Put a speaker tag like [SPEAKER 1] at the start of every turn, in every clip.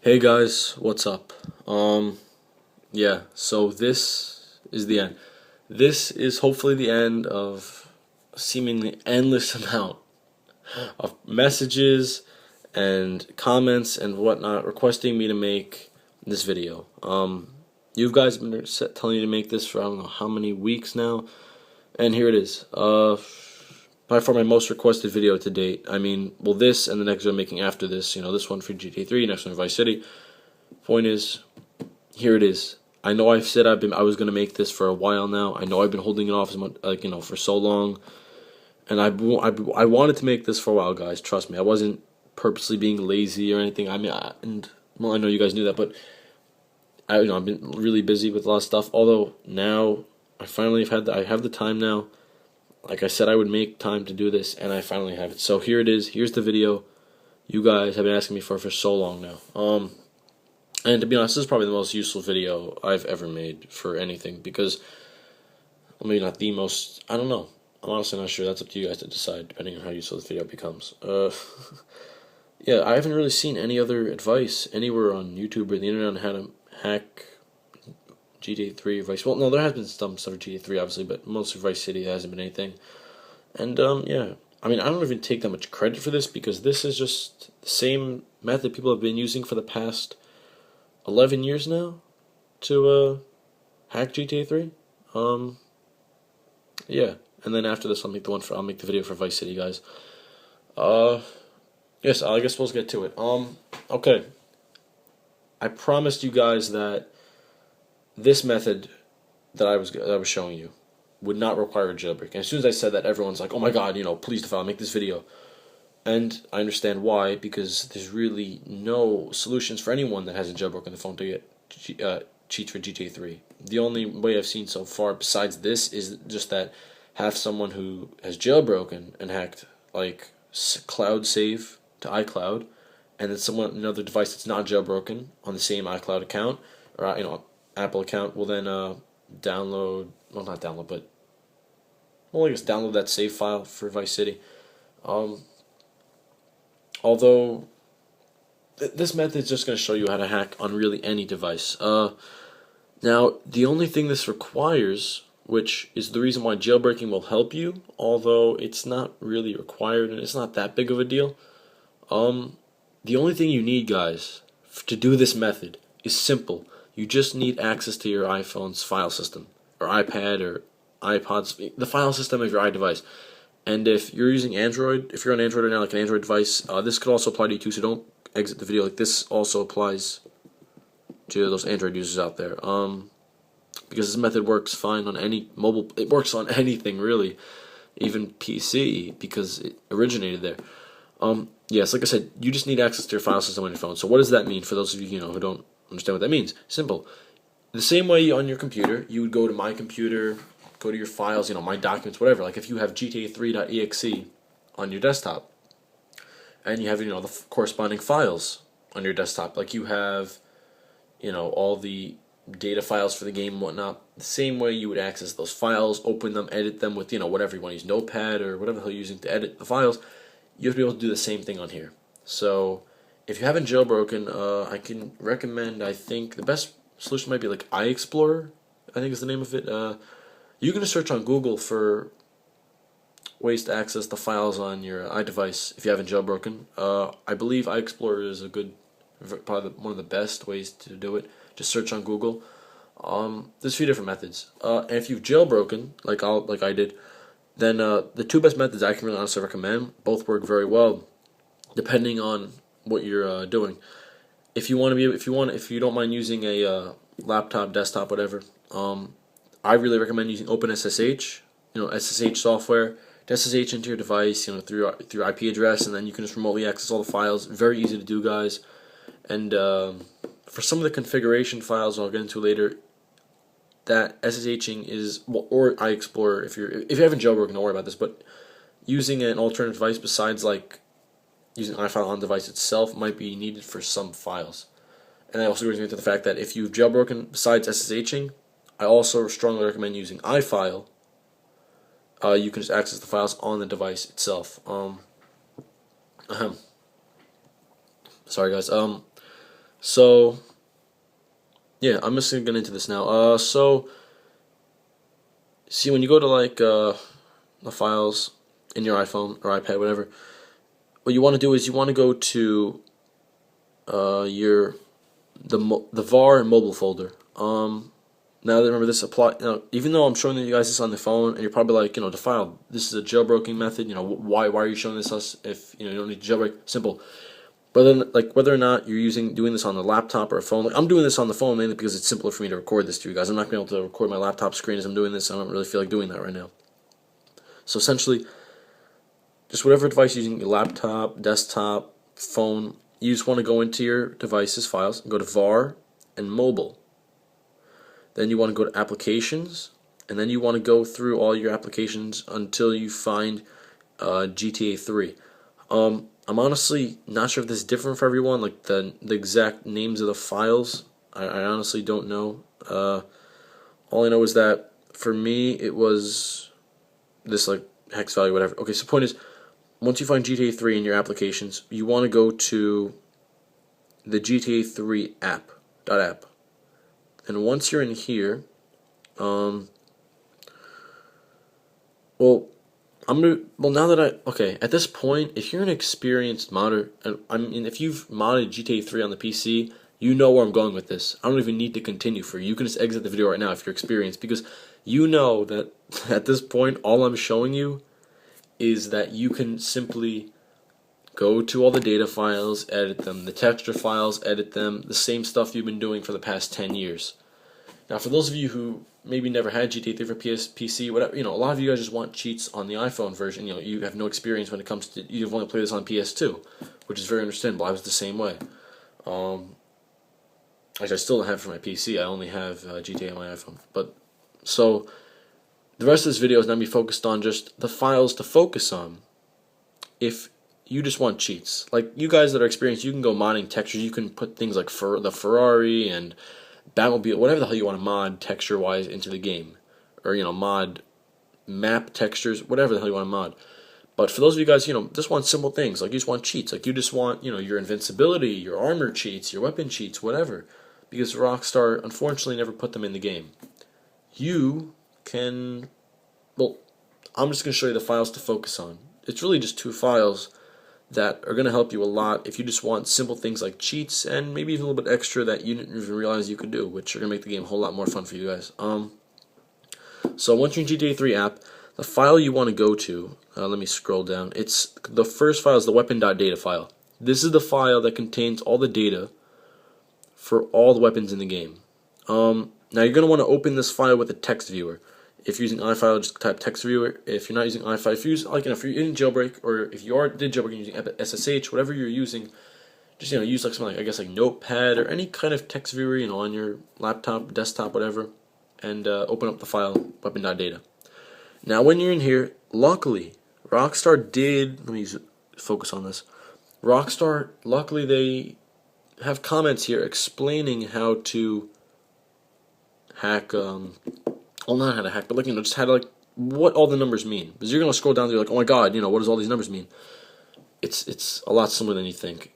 [SPEAKER 1] Hey guys, what's up? Yeah, so this is the end. This is hopefully the end of a seemingly endless amount of messages and comments and whatnot requesting me to make this video. You guys have been telling me to make this for I don't know how many weeks now, and here it is. By far my most requested video to date. I mean, well, this and the next video I'm making after this. This one for GTA 3, next one for Vice City. Point is, here it is. I know I've said I was gonna make this for a while now. I know I've been holding it off as much, for so long, and I wanted to make this for a while, guys. Trust me, I wasn't purposely being lazy or anything. I mean, I know you guys knew that, but I've been really busy with a lot of stuff. Although now I finally I have the time now. Like I said, I would make time to do this, and I finally have it. So here it is. Here's the video you guys have been asking me for so long now. And to be honest, this is probably the most useful video I've ever made for anything, because, well, maybe not the most, I don't know. I'm honestly not sure. That's up to you guys to decide, depending on how useful this video becomes. Yeah, I haven't really seen any other advice anywhere on YouTube or the internet on how to hack GTA 3 or Vice. Well, no, there has been some stuff for GTA 3, obviously, but mostly Vice City there hasn't been anything. And, yeah. I mean, I don't even take that much credit for this, because this is just the same method people have been using for the past 11 years now to hack GTA 3. Yeah, and then after this, I'll make the video for Vice City, guys. Yes, I guess we'll get to it. Okay. I promised you guys that this method that I was showing you would not require a jailbreak. And as soon as I said that, everyone's like, "Oh my God, please defile, make this video." And I understand why, because there's really no solutions for anyone that hasn't jailbroken the phone to get cheats for GTA 3. The only way I've seen so far besides this is just that have someone who has jailbroken and hacked like cloud save to iCloud, and then another device that's not jailbroken on the same iCloud account or Apple account will then download, well, not download, but I guess download that save file for Vice City. Although this method is just going to show you how to hack on really any device. Now, the only thing this requires, which is the reason why jailbreaking will help you, although it's not really required and it's not that big of a deal, the only thing you need, guys, to do this method is simple. You just need access to your iPhone's file system, or iPad, or iPod's, the file system of your iDevice. And if you're using Android, if you're on Android right now, like an Android device, this could also apply to you too, so don't exit the video. Like, this also applies to those Android users out there. Because this method works fine on any mobile, it works on anything really, even PC, because it originated there. Yes, like I said, you just need access to your file system on your phone. So what does that mean for those of you, who don't understand what that means? Simple. The same way on your computer, you would go to My Computer, go to your files, My Documents, whatever. Like if you have GTA3.exe on your desktop, and you have, the corresponding files on your desktop, like you have, all the data files for the game and whatnot, the same way you would access those files, open them, edit them with, whatever you want to use, Notepad or whatever the hell you're using to edit the files, you have to be able to do the same thing on here. So if you haven't jailbroken, I can recommend, I think the best solution might be like iExplorer, I think is the name of it. You can just search on Google for ways to access the files on your iDevice if you haven't jailbroken. I believe iExplorer is probably one of the best ways to do it. Just search on Google. There's a few different methods. And if you've jailbroken, like I did, then the two best methods I can really honestly recommend. Both work very well, depending on what you're doing. If you don't mind using a laptop, desktop, whatever, I really recommend using OpenSSH. SSH software to SSH into your device, through your IP address, and then you can just remotely access all the files. Very easy to do, guys. And for some of the configuration files I'll get into later, that SSHing is, or iExplorer, if you haven't jailbroken, don't worry about this, but using an alternate device besides like using iFile on the device itself might be needed for some files. And that also brings me to the fact that if you've jailbroken besides SSHing, I also strongly recommend using iFile. You can just access the files on the device itself. Sorry guys. So yeah, I'm just gonna get into this now. So see, when you go to like the files in your iPhone or iPad, whatever, what you want to do is you want to go to your the var mobile folder. Now that remember this apply. Even though I'm showing you guys this on the phone, and you're probably like, the file. This is a jailbreaking method. Why are you showing this us if you don't need to jailbreak? Simple. But then, like, whether or not you're doing this on the laptop or a phone, like I'm doing this on the phone mainly because it's simpler for me to record this to you guys. I'm not going to be able to record my laptop screen as I'm doing this. I don't really feel like doing that right now. So essentially, just whatever device you're using, your laptop, desktop, phone, you just want to go into your device's files and go to var and mobile. Then you want to go to applications, and then you want to go through all your applications until you find GTA 3. I'm honestly not sure if this is different for everyone, like the exact names of the files. I honestly don't know. All I know is that for me it was this like hex value, whatever. Okay, so the point is, once you find GTA 3 in your applications, you want to go to the GTA 3 app. And once you're in here, now that at this point, if you're an experienced modder, I mean, if you've modded GTA 3 on the PC, you know where I'm going with this. I don't even need to continue for you. You can just exit the video right now if you're experienced, because you know that at this point, all I'm showing you is that you can simply go to all the data files, edit them, the texture files, edit them, the same stuff you've been doing for the past 10 years. Now, for those of you who maybe never had GTA 3 for PC, whatever, a lot of you guys just want cheats on the iPhone version. You have no experience when it comes to, you've only played this on PS2, which is very understandable. I was the same way. Actually, I still don't have it for my PC. I only have GTA on my iPhone. But, so, the rest of this video is going to be focused on just the files to focus on if you just want cheats. Like, you guys that are experienced, you can go modding textures. You can put things like the Ferrari and Batmobile, whatever the hell you want to mod texture-wise into the game. Or, mod map textures, whatever the hell you want to mod. But for those of you guys, just want simple things. Like, you just want cheats. Like, you just want, your invincibility, your armor cheats, your weapon cheats, whatever. Because Rockstar, unfortunately, never put them in the game. You can... Well, I'm just going to show you the files to focus on. It's really just 2 files that are going to help you a lot if you just want simple things like cheats and maybe even a little bit extra that you didn't even realize you could do, which are going to make the game a whole lot more fun for you guys. So once you're in GTA 3 app, the file you want to go to, let me scroll down. It's the first file is the weapon.data file. This is the file that contains all the data for all the weapons in the game. Now you're going to want to open this file with a text viewer. If you're using iFile, just type text viewer. If you're not using iFile, if you use if you're in jailbreak, or if you did jailbreak and using SSH, whatever you're using, just use like something like Notepad or any kind of text viewer on your laptop, desktop, whatever, and open up the file weapon.data. Now when you're in here, luckily Rockstar did. Let me focus on this. Rockstar, luckily they have comments here explaining how to hack. Well, not how to hack, but just how to what all the numbers mean. Because you're gonna scroll down, you're like, oh my god, what does all these numbers mean? It's a lot similar than you think.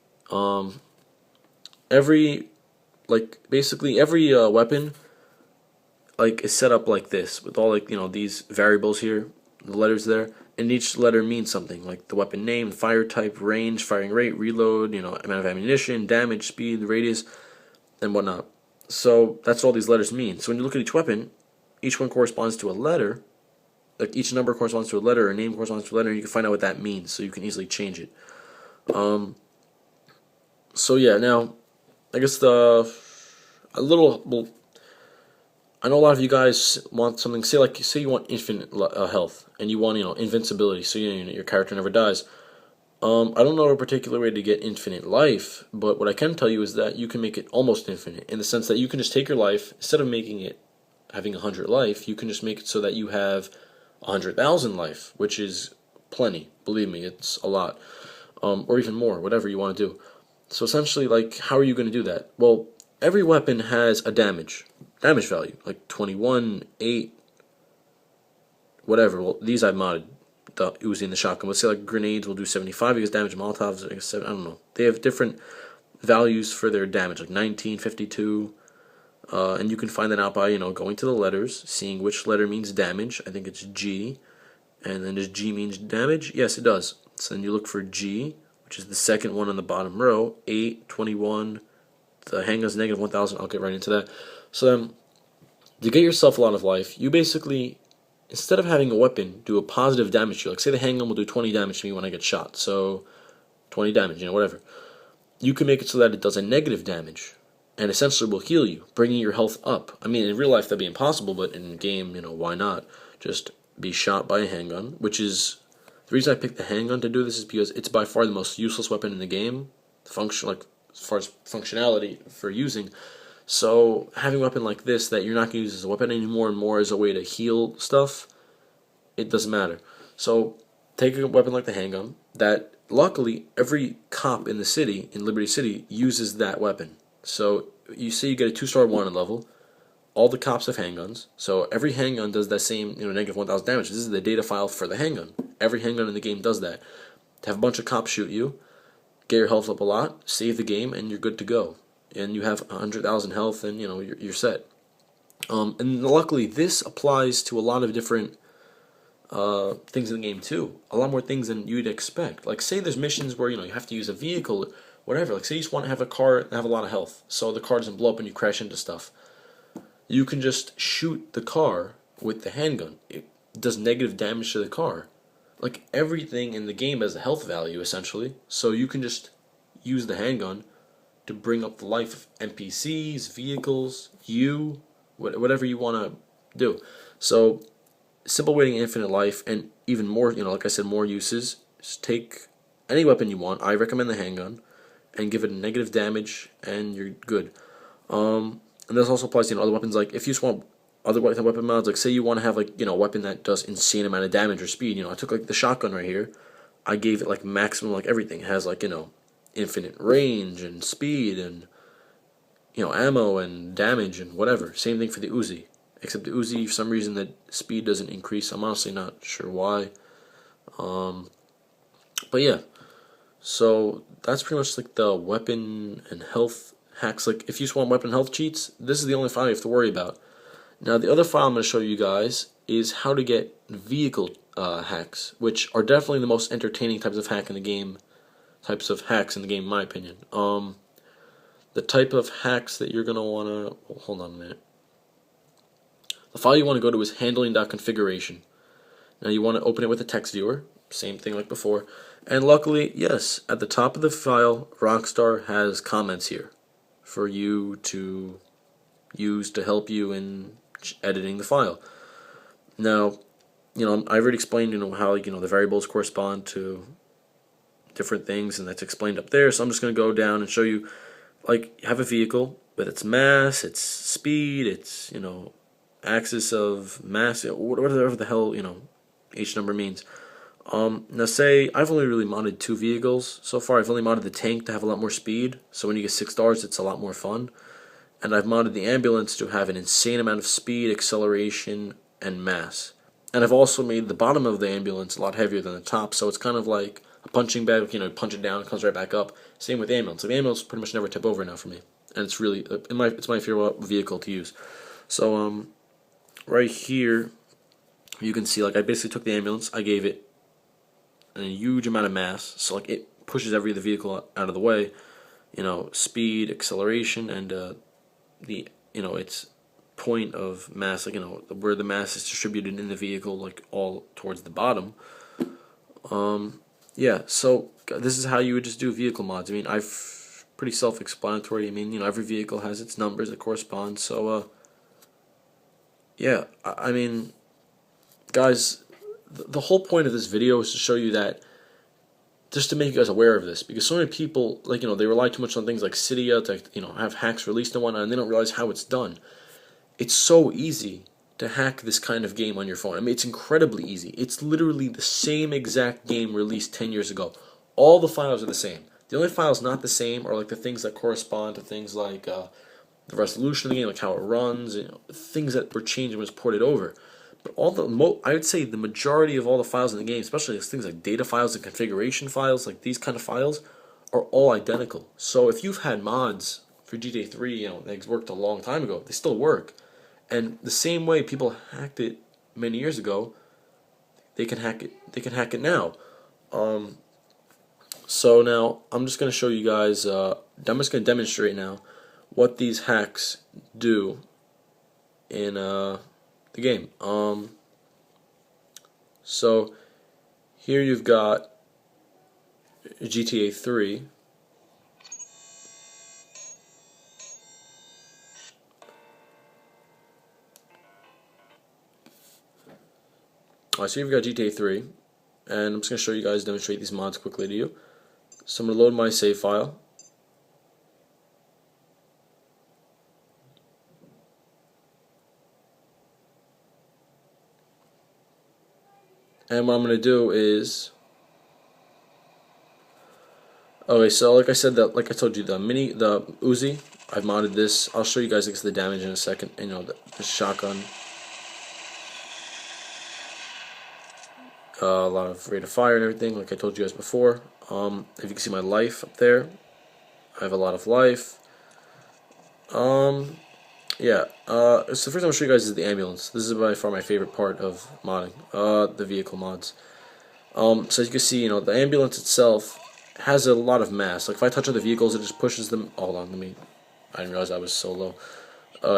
[SPEAKER 1] Basically every weapon is set up like this with all these variables here, the letters there, and each letter means something, like the weapon name, fire type, range, firing rate, reload, amount of ammunition, damage, speed, radius, and whatnot. So that's what all these letters mean. So when you look at each weapon, each one corresponds to a letter. Like each number corresponds to a letter, or a name corresponds to a letter, and you can find out what that means, so you can easily change it. So yeah, now I guess I know a lot of you guys want something. Say you want infinite health, and you want invincibility, so your character never dies. I don't know a particular way to get infinite life, but what I can tell you is that you can make it almost infinite, in the sense that you can just take your life, instead of making it having 100 life, you can just make it so that you have 100,000 life, which is plenty. Believe me, it's a lot, or even more, whatever you want to do. So essentially, how are you going to do that? Well, every weapon has a damage value, like 21, 8, whatever. Well, these I've modded, the Uzi and the shotgun. Let's say grenades will do 75 because damage, Molotovs, I guess 7, I don't know. They have different values for their damage, like 19, 52, and you can find that out by, going to the letters, seeing which letter means damage. I think it's G, and then does G means damage? Yes, it does. So then you look for G, which is the second one on the bottom row, 8, 21, the handgun's negative 1,000. I'll get right into that. So then, to get yourself a lot of life, you basically, instead of having a weapon do a positive damage to you, like say the handgun will do 20 damage to me when I get shot, so 20 damage, whatever. You can make it so that it does a negative damage, and essentially will heal you, bringing your health up. I mean, in real life that'd be impossible, but in game, why not? Just be shot by a handgun, which is, the reason I picked the handgun to do this is because it's by far the most useless weapon in the game, as far as functionality for using. So having a weapon like this that you're not going to use as a weapon anymore and more as a way to heal stuff, it doesn't matter. So take a weapon like the handgun that luckily every cop in the city, in Liberty City, uses that weapon. So you see you get a 2-star wanted level. All the cops have handguns. So every handgun does that same negative 1,000 damage. This is the data file for the handgun. Every handgun in the game does that. To have a bunch of cops shoot you, get your health up a lot, save the game, and you're good to go. And you have 100,000 health, and you're set. And luckily, this applies to a lot of different things in the game too. A lot more things than you'd expect. Like say there's missions where you have to use a vehicle, whatever. Like say you just want to have a car and have a lot of health, so the car doesn't blow up and you crash into stuff. You can just shoot the car with the handgun. It does negative damage to the car. Like everything in the game has a health value essentially, so you can just use the handgun to bring up the life of NPCs, vehicles, whatever you want to do. So, simple way to infinite life, and even more, like I said, more uses. Just take any weapon you want. I recommend the handgun, and give it a negative damage, and you're good. And this also applies to other weapons. Like if you just want other weapon mods, like say you want to have a weapon that does insane amount of damage or speed. I took like the shotgun right here. I gave it like maximum, like everything. It has like infinite range and speed and ammo and damage and whatever. Same thing for the Uzi, except the Uzi for some reason the speed doesn't increase. I'm honestly not sure why. But yeah, so that's pretty much like the weapon and health hacks. Like if you just want weapon health cheats, this is the only file you have to worry about. Now the other file I'm going to show you guys is how to get vehicle hacks, which are definitely the most entertaining types of hacks in the game, in my opinion. The type of hacks that you're going to want to, hold on a minute. The file you want to go to is handling.configuration. Now you want to open it with a text viewer, same thing like before. And luckily, yes, at the top of the file, Rockstar has comments here for you to use to help you in editing the file. Now, I already explained, how the variables correspond to different things, and that's explained up there. So I'm just going to go down and show you, like, you have a vehicle with its mass, its speed, its, axis of mass, whatever the hell, each number means. Now say, I've only really modded 2 vehicles so far. I've only modded the tank to have a lot more speed, so when you get 6 stars, it's a lot more fun. And I've modded the ambulance to have an insane amount of speed, acceleration, and mass. And I've also made the bottom of the ambulance a lot heavier than the top, so it's kind of like a punching bag, punch it down, it comes right back up. Same with the ambulance. The ambulance pretty much never tip over now for me, and it's really, it's my favorite vehicle to use. So, right here, you can see, like, I basically took the ambulance, I gave it a huge amount of mass, so, like, it pushes every other vehicle out of the way, speed, acceleration, and, its point of mass, like, where the mass is distributed in the vehicle, like, all towards the bottom. Yeah, so this is how you would just do vehicle mods. I mean, pretty self-explanatory. I mean, every vehicle has its numbers that correspond. So, yeah, I mean, guys, the whole point of this video is to show you that, just to make you guys aware of this, because so many people, like, they rely too much on things like Cydia to, have hacks released and whatnot, and they don't realize how it's done. It's so easy to hack this kind of game on your phone. I mean, it's incredibly easy. It's literally the same exact game released 10 years ago. All the files are the same. The only files not the same are like the things that correspond to things like the resolution of the game, like how it runs, things that were changed and was ported over. But I would say the majority of all the files in the game, especially things like data files and configuration files, like these kind of files, are all identical. So if you've had mods for GTA 3, they worked a long time ago, they still work. And the same way people hacked it many years ago, they can hack it. They can hack it now. So now I'm just going to show you guys. I'm just going to demonstrate now what these hacks do in the game. So here you've got GTA 3. Alright, so you've got GTA 3, and I'm just going to show you guys, demonstrate these mods quickly to you. So I'm going to load my save file. And what I'm going to do is, okay, so like I said, like I told you, the Uzi, I've modded this. I'll show you guys the damage in a second. And, the shotgun, a lot of rate of fire and everything, like I told you guys before. If you can see my life up there, I have a lot of life. Yeah. So the first thing I'll show you guys is the ambulance. This is by far my favorite part of modding. The vehicle mods. So as you can see, the ambulance itself has a lot of mass. Like if I touch other vehicles, it just pushes them. Hold on, I didn't realize I was so low.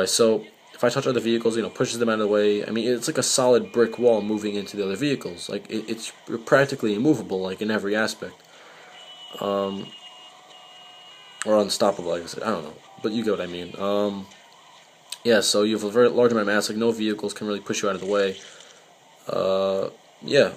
[SPEAKER 1] So if I touch other vehicles, pushes them out of the way. I mean, it's like a solid brick wall moving into the other vehicles. Like it's practically immovable, like in every aspect. Or unstoppable, like I said. I don't know, but you get what I mean. Yeah, so you have a very large amount of mass. Like no vehicles can really push you out of the way. Yeah.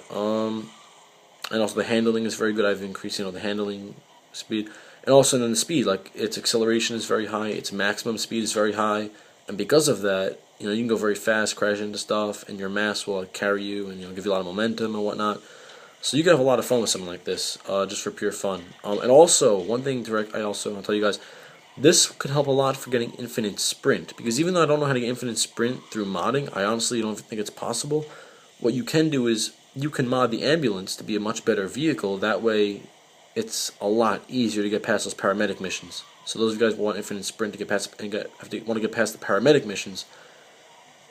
[SPEAKER 1] And also the handling is very good. I've increased, the handling speed, and also then the speed. Like its acceleration is very high. Its maximum speed is very high, and because of that, you can go very fast, crash into stuff, and your mass will carry you and give you a lot of momentum and whatnot. So you can have a lot of fun with something like this, just for pure fun. And also one thing I'll tell you guys, this could help a lot for getting infinite sprint, because even though I don't know how to get infinite sprint through modding, I honestly don't think it's possible. What you can do is you can mod the ambulance to be a much better vehicle. That way, it's a lot easier to get past those paramedic missions. So those of you guys who want infinite sprint to get past want to get past the paramedic missions,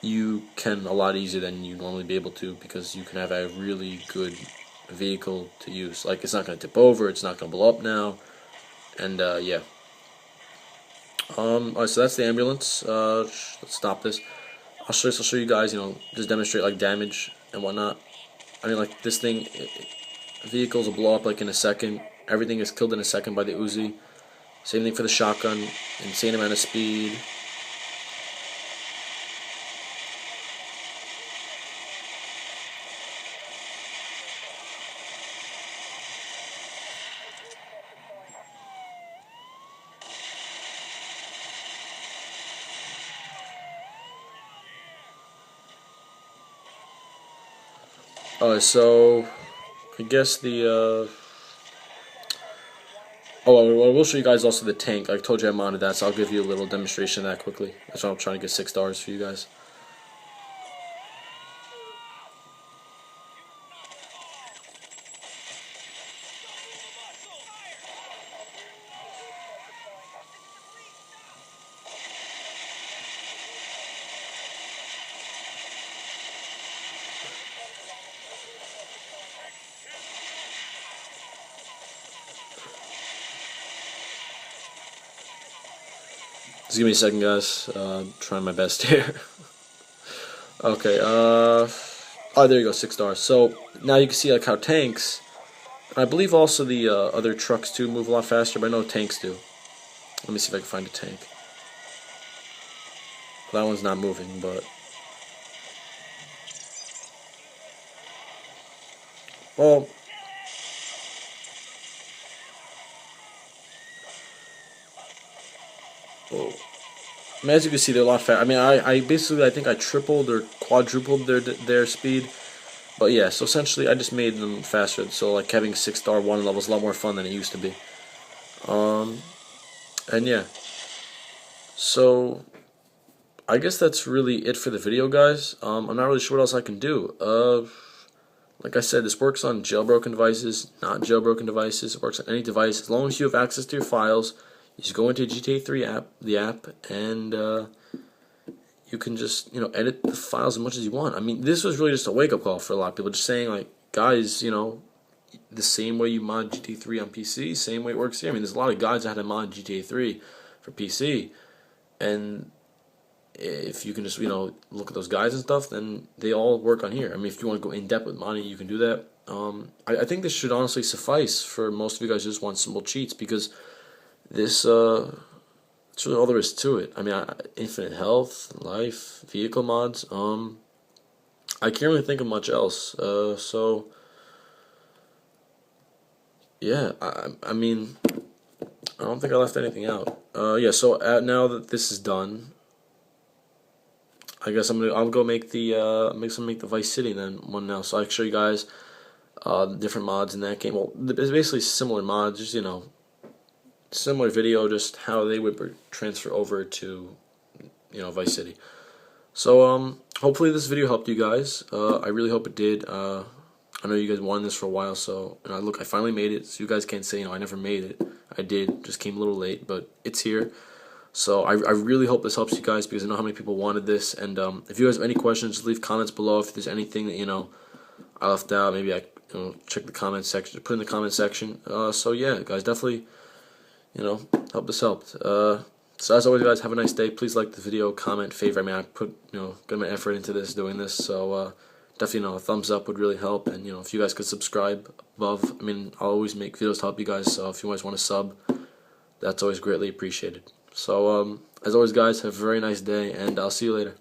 [SPEAKER 1] you can a lot easier than you normally be able to, because you can have a really good vehicle to use. Like it's not going to tip over, it's not going to blow up now, and yeah. Alright, so that's the ambulance. Let's stop this. I'll show you guys, just demonstrate like damage and whatnot. I mean, like this thing, vehicles will blow up like in a second. Everything is killed in a second by the Uzi. Same thing for the shotgun. Insane amount of speed. So I guess the I will show you guys also the tank. I told you I modded that, so I'll give you a little demonstration of that quickly. That's why I'm trying to get 6 stars for you guys. Just give me a second, guys. Trying my best here. Okay, oh, there you go, 6 stars. So, now you can see like how tanks, I believe also the other trucks too move a lot faster, but I know tanks do. Let me see if I can find a tank. That one's not moving, but... Well... Oh. I mean, as you can see, they're a lot faster. I mean, I think I tripled or quadrupled their speed. But yeah, so essentially I just made them faster. So like having 6-star 1 level is a lot more fun than it used to be. And yeah. So I guess that's really it for the video, guys. I'm not really sure what else I can do. like I said, this works on jailbroken devices, not jailbroken devices. It works on any device as long as you have access to your files. You just go into GTA 3 app, and you can just edit the files as much as you want. I mean, this was really just a wake up call for a lot of people, just saying like, guys, the same way you mod GTA 3 on PC, same way it works here. I mean, there's a lot of guys that had to mod GTA 3 for PC, and if you can just look at those guides and stuff, then they all work on here. I mean, if you want to go in depth with modding, you can do that. I think this should honestly suffice for most of you guys who just want simple cheats, because this that's really all there is to it. I mean, infinite health, life, vehicle mods. I can't really think of much else. So yeah, I mean, I don't think I left anything out. Yeah. So now that this is done, I guess I'll go make the make the Vice City then one now. So I can show you guys the different mods in that game. Well, it's basically similar mods, just similar video, just how they would transfer over to Vice City. So hopefully this video helped you guys. I really hope it did. I know you guys wanted this for a while, so I finally made it. So you guys can't say I never made it. I did, just came a little late, but it's here. So I really hope this helps you guys, because I know how many people wanted this. And if you guys have any questions, just leave comments below. If there's anything that I left out, maybe I check the comment section, put in the comment section. So yeah, guys, definitely hope this helped. So as always, guys, have a nice day. Please like the video, comment, favorite. I mean, I put got my effort into doing this. So definitely a thumbs up would really help. And if you guys could subscribe above. I mean, I'll always make videos to help you guys. So if you guys want to sub, that's always greatly appreciated. So as always, guys, have a very nice day, and I'll see you later.